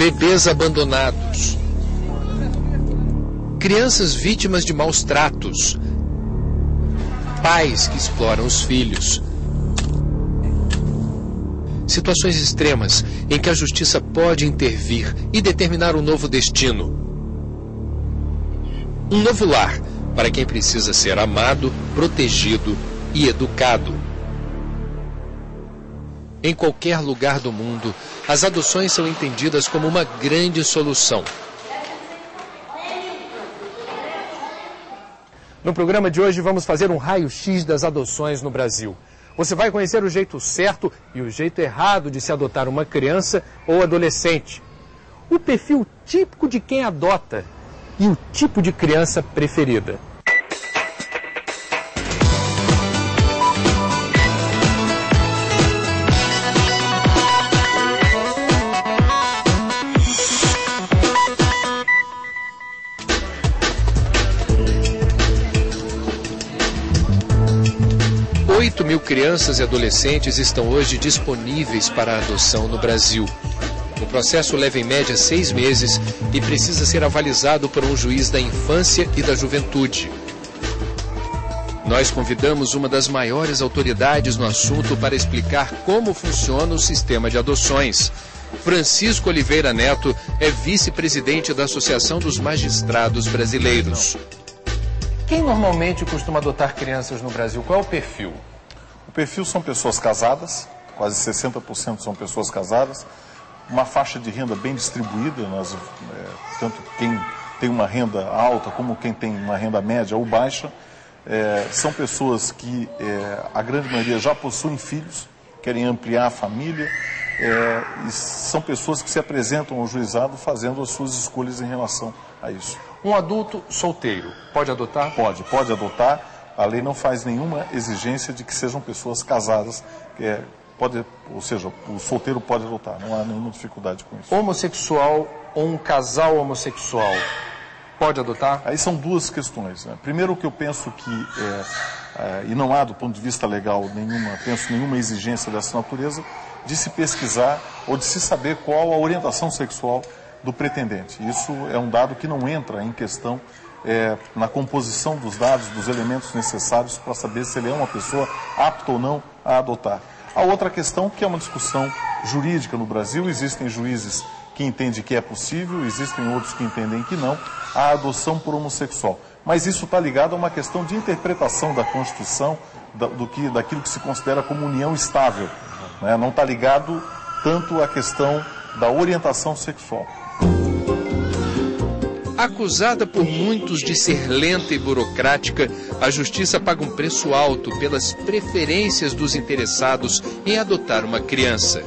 bebês abandonados, crianças vítimas de maus tratos, pais que exploram os filhos. Situações extremas em que a justiça pode intervir e determinar um novo destino. Um novo lar para quem precisa ser amado, protegido e educado. Em qualquer lugar do mundo, as adoções são entendidas como uma grande solução. No programa de hoje vamos fazer um raio-x das adoções no Brasil. Você vai conhecer o jeito certo e o jeito errado de se adotar uma criança ou adolescente. O perfil típico de quem adota e o tipo de criança preferida. 8.000 crianças e adolescentes estão hoje disponíveis para a adoção no Brasil. O processo leva em média 6 meses e precisa ser avalizado por um juiz da infância e da juventude. Nós convidamos uma das maiores autoridades no assunto para explicar como funciona o sistema de adoções. Francisco Oliveira Neto é vice-presidente da Associação dos Magistrados Brasileiros. Quem normalmente costuma adotar crianças no Brasil? Qual é o perfil? O perfil são pessoas casadas, quase 60% são pessoas casadas, uma faixa de renda bem distribuída, tanto quem tem uma renda alta como quem tem uma renda média ou baixa. São pessoas que, a grande maioria, já possuem filhos, querem ampliar a família, e são pessoas que se apresentam ao juizado fazendo as suas escolhas em relação a isso. Um adulto solteiro pode adotar? Pode adotar. A lei não faz nenhuma exigência de que sejam pessoas casadas, ou seja, o solteiro pode adotar, não há nenhuma dificuldade com isso. Homossexual ou um casal homossexual pode adotar? Aí são duas questões, né? Primeiro, o que eu penso que, e não há do ponto de vista legal nenhuma exigência dessa natureza, de se pesquisar ou de se saber qual a orientação sexual do pretendente. Isso é um dado que não entra em questão na composição dos dados, dos elementos necessários para saber se ele é uma pessoa apta ou não a adotar. A outra questão, que é uma discussão jurídica no Brasil, existem juízes que entendem que é possível, existem outros que entendem que não, a adoção por homossexual. Mas isso está ligado a uma questão de interpretação da Constituição, daquilo que se considera como união estável, né? Não está ligado tanto à questão da orientação sexual. Acusada por muitos de ser lenta e burocrática, a Justiça paga um preço alto pelas preferências dos interessados em adotar uma criança.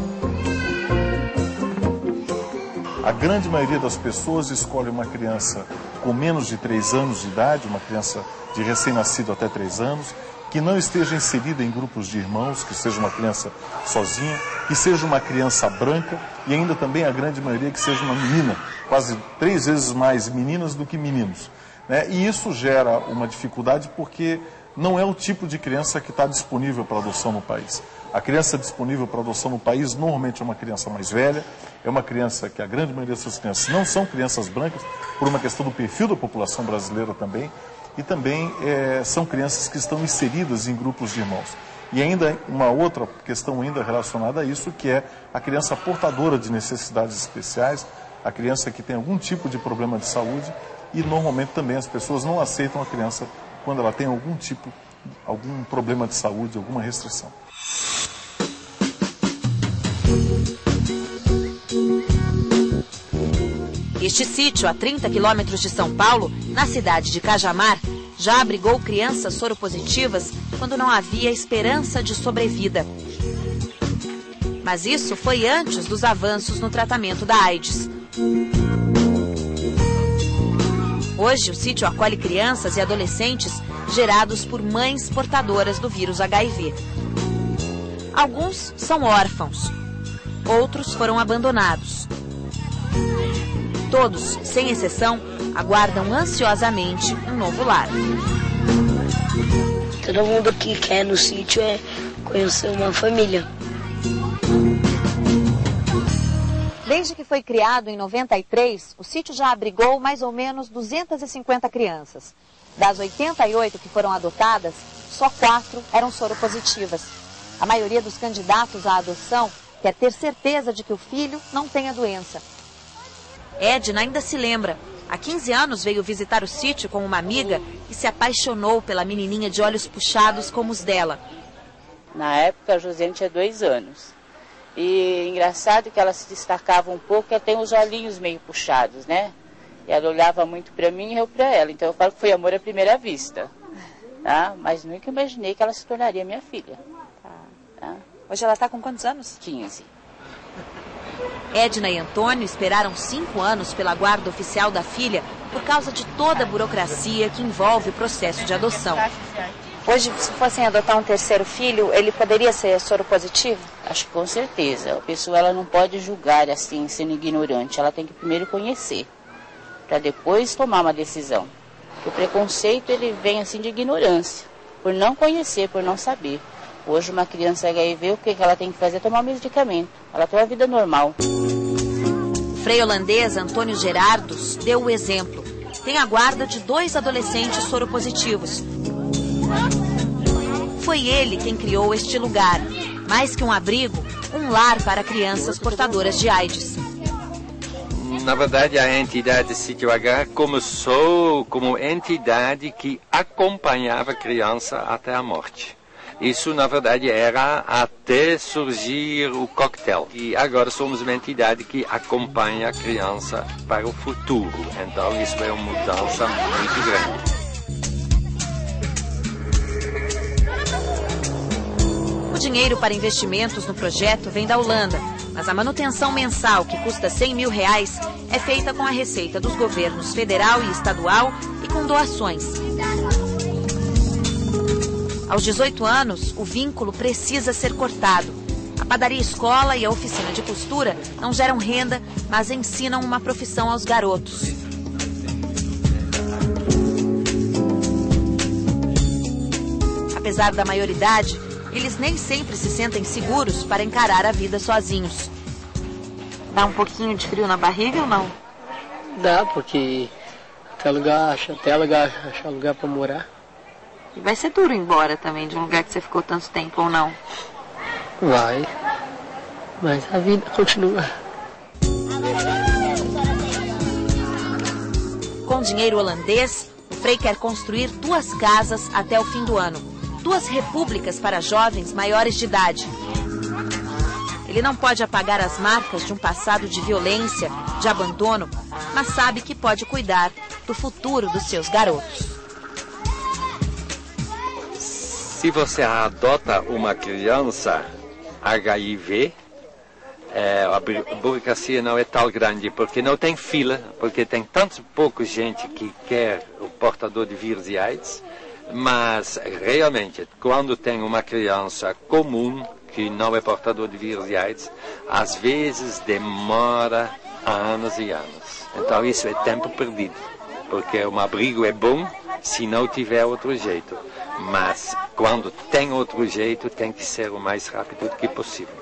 A grande maioria das pessoas escolhe uma criança com menos de 3 anos de idade, uma criança de recém-nascido até 3 anos, que não esteja inserida em grupos de irmãos, que seja uma criança sozinha, que seja uma criança branca e ainda também a grande maioria que seja uma menina, quase 3 vezes mais meninas do que meninos, né? E isso gera uma dificuldade porque não é o tipo de criança que está disponível para adoção no país. A criança disponível para adoção no país normalmente é uma criança mais velha, é uma criança que a grande maioria dessas crianças não são crianças brancas, por uma questão do perfil da população brasileira também, e também são crianças que estão inseridas em grupos de irmãos. E ainda uma outra questão ainda relacionada a isso, que é a criança portadora de necessidades especiais, a criança que tem algum tipo de problema de saúde, e normalmente também as pessoas não aceitam a criança quando ela tem algum problema de saúde, alguma restrição. Este sítio, a 30 quilômetros de São Paulo, na cidade de Cajamar, já abrigou crianças soropositivas quando não havia esperança de sobrevida. Mas isso foi antes dos avanços no tratamento da AIDS. Hoje, o sítio acolhe crianças e adolescentes gerados por mães portadoras do vírus HIV. Alguns são órfãos, outros foram abandonados. Todos, sem exceção, aguardam ansiosamente um novo lar. Todo mundo que quer no sítio conhecer uma família. Desde que foi criado em 93, o sítio já abrigou mais ou menos 250 crianças. Das 88 que foram adotadas, só 4 eram soropositivas. A maioria dos candidatos à adoção quer ter certeza de que o filho não tem a doença. Edna ainda se lembra. Há 15 anos veio visitar o sítio com uma amiga e se apaixonou pela menininha de olhos puxados como os dela. Na época a Josiane tinha 2 anos. E engraçado que ela se destacava um pouco, ela tem os olhinhos meio puxados, né? E ela olhava muito para mim e eu para ela. Então eu falo que foi amor à primeira vista. Tá? Mas nunca imaginei que ela se tornaria minha filha. Tá? Hoje ela está com quantos anos? 15. Edna e Antônio esperaram 5 anos pela guarda oficial da filha por causa de toda a burocracia que envolve o processo de adoção. Hoje, se fossem adotar um terceiro filho, ele poderia ser soropositivo? Acho que com certeza. A pessoa ela não pode julgar assim, sendo ignorante. Ela tem que primeiro conhecer, para depois tomar uma decisão. O preconceito ele vem assim de ignorância, por não conhecer, por não saber. Hoje uma criança HIV, o que ela tem que fazer é tomar um medicamento. Ela tem uma vida normal. O frei holandês Antônio Gerardos deu o exemplo. Tem a guarda de 2 adolescentes soropositivos. Foi ele quem criou este lugar. Mais que um abrigo, um lar para crianças portadoras de AIDS. Na verdade, a entidade Sítio H começou como entidade que acompanhava a criança até a morte. Isso, na verdade, era até surgir o coquetel. E agora somos uma entidade que acompanha a criança para o futuro. Então, isso é uma mudança muito grande. O dinheiro para investimentos no projeto vem da Holanda, mas a manutenção mensal, que custa R$100 mil, é feita com a receita dos governos federal e estadual e com doações. Aos 18 anos, o vínculo precisa ser cortado. A padaria escola e a oficina de costura não geram renda, mas ensinam uma profissão aos garotos. Apesar da maioridade, eles nem sempre se sentem seguros para encarar a vida sozinhos. Dá um pouquinho de frio na barriga ou não? Dá, porque até achar lugar para morar. E vai ser duro ir embora também de um lugar que você ficou tanto tempo ou não? Vai, mas a vida continua. Com dinheiro holandês, o frei quer construir 2 casas até o fim do ano. 2 repúblicas para jovens maiores de idade. Ele não pode apagar as marcas de um passado de violência, de abandono, mas sabe que pode cuidar do futuro dos seus garotos. Se você adota uma criança HIV, a burocracia não é tão grande, porque não tem fila, porque tem tanto pouca gente que quer o portador de vírus e AIDS, mas realmente, quando tem uma criança comum que não é portador de vírus e AIDS, às vezes demora anos e anos. Então isso é tempo perdido, porque um abrigo é bom se não tiver outro jeito. Mas quando tem outro jeito, tem que ser o mais rápido que possível.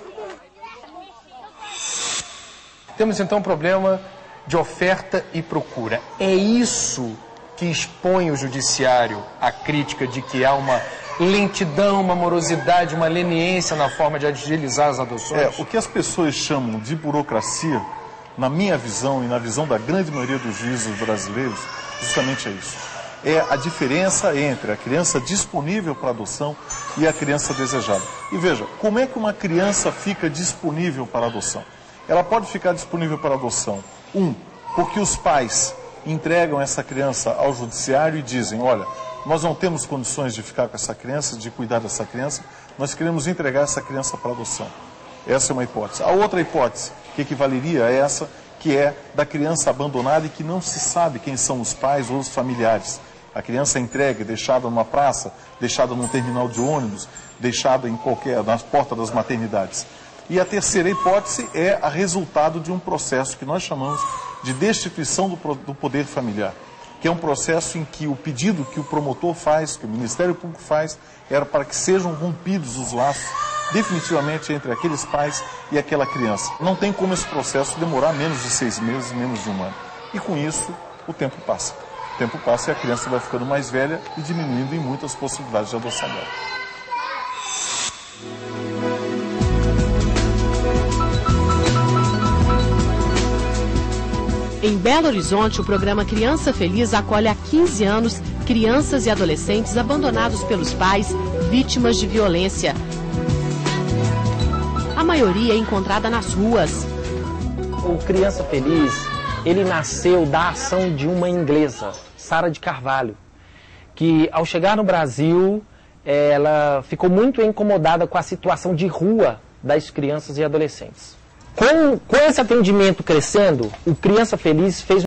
Temos então um problema de oferta e procura. É isso que expõe o judiciário à crítica de que há uma lentidão, uma morosidade, uma leniência na forma de agilizar as adoções? O que as pessoas chamam de burocracia, na minha visão e na visão da grande maioria dos juízes brasileiros, justamente é isso. É a diferença entre a criança disponível para adoção e a criança desejada. E veja, como é que uma criança fica disponível para adoção? Ela pode ficar disponível para adoção, porque os pais entregam essa criança ao judiciário e dizem, olha, nós não temos condições de ficar com essa criança, de cuidar dessa criança, nós queremos entregar essa criança para adoção. Essa é uma hipótese. A outra hipótese, que equivaleria a essa, que é da criança abandonada e que não se sabe quem são os pais ou os familiares. A criança é entregue, deixada numa praça, deixada num terminal de ônibus, deixada nas portas das maternidades. E a terceira hipótese é a resultado de um processo que nós chamamos de destituição do poder familiar, que é um processo em que o pedido que o promotor faz, que o Ministério Público faz, era para que sejam rompidos os laços definitivamente entre aqueles pais e aquela criança. Não tem como esse processo demorar menos de 6 meses, menos de 1 ano. E com isso, o tempo passa. O tempo passa e a criança vai ficando mais velha e diminuindo em muitas possibilidades de adoção dela. Em Belo Horizonte, o programa Criança Feliz acolhe há 15 anos crianças e adolescentes abandonados pelos pais, vítimas de violência. A maioria é encontrada nas ruas. O Criança Feliz, ele nasceu da ação de uma inglesa, Sara de Carvalho, que ao chegar no Brasil, ela ficou muito incomodada com a situação de rua das crianças e adolescentes. Com esse atendimento crescendo, o Criança Feliz fez